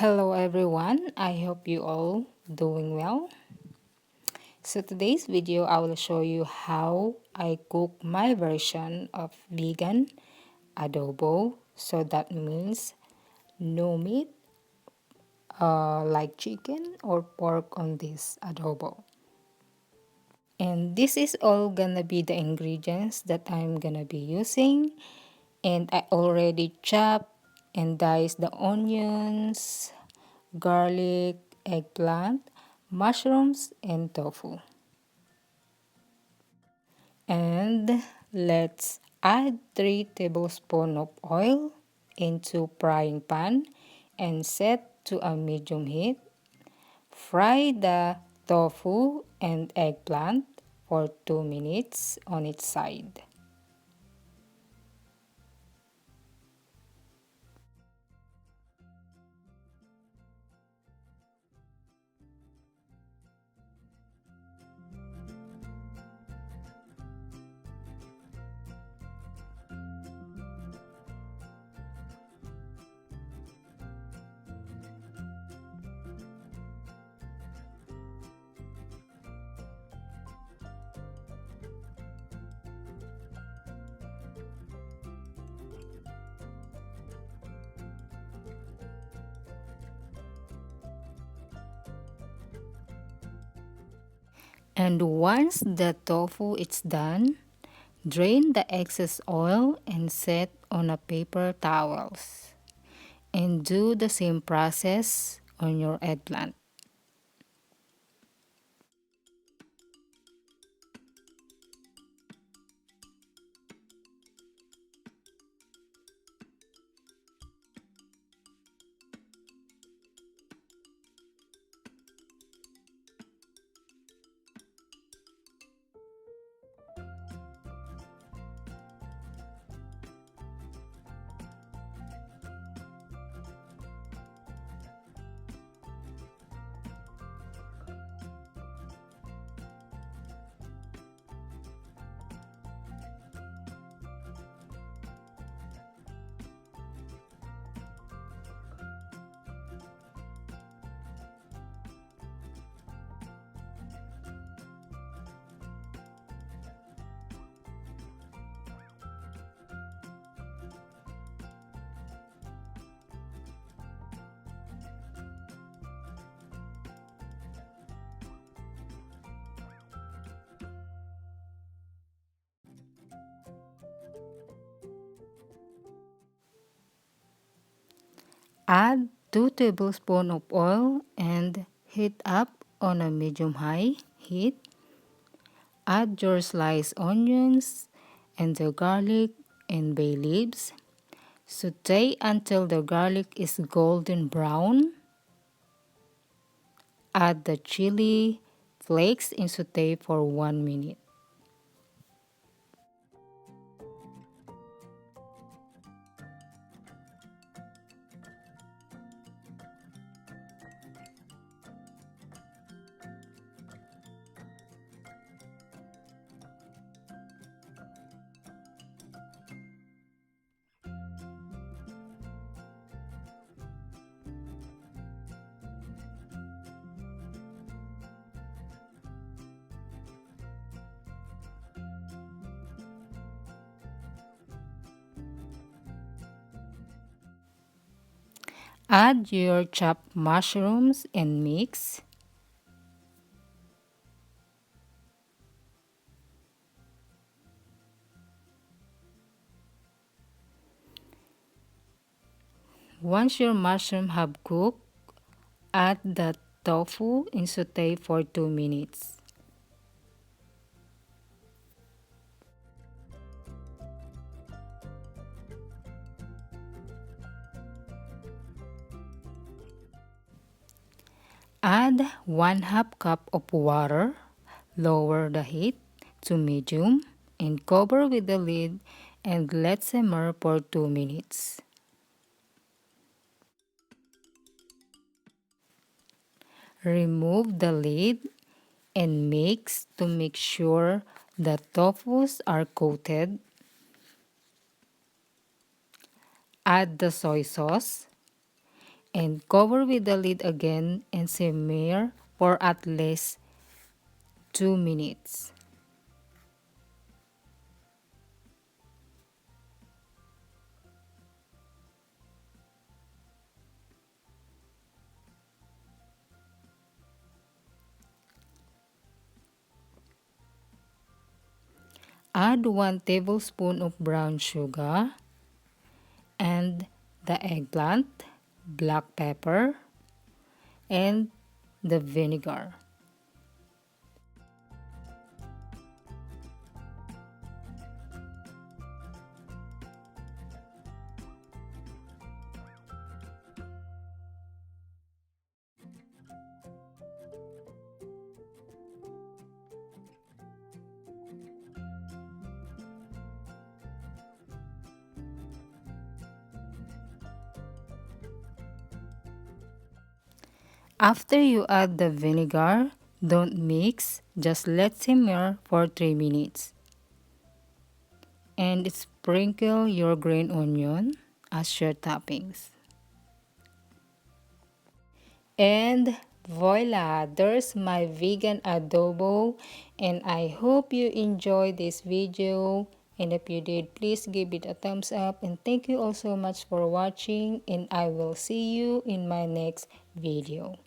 Hello everyone, I hope you all doing well. So today's video I will show you how I cook my version of vegan adobo. So that means no meat like chicken or pork on this adobo. And this is all gonna be the ingredients that I'm gonna be using. And I already chopped and diced the onions, garlic, eggplant, mushrooms, and tofu. And let's add 3 tablespoons of oil into frying pan and set to a medium heat. Fry the tofu and eggplant for 2 minutes on its side. And once the tofu is done, drain the excess oil and set on a paper towels. And do the same process on your eggplant. Add 2 tablespoons of oil and heat up on a medium-high heat. Add your sliced onions and the garlic and bay leaves. Saute until the garlic is golden brown. Add the chili flakes and saute for 1 minute. Add your chopped mushrooms and mix. Once your mushroom have cooked, add the tofu and saute for 2 minutes. Add 1/2 cup of water. Lower the heat to medium and cover with the lid and let simmer for 2 minutes. Remove the lid and mix to make sure the tofus are coated. Add the soy sauce and cover with the lid again and simmer for at least 2 minutes. Add 1 tablespoon of brown sugar and the eggplant, black pepper, and the vinegar. After you add the vinegar, don't mix, just let simmer for 3 minutes. And sprinkle your green onion as your toppings. And voila, there's my vegan adobo, and I hope you enjoyed this video, and if you did, please give it a thumbs up, and thank you all so much for watching, and I will see you in my next video.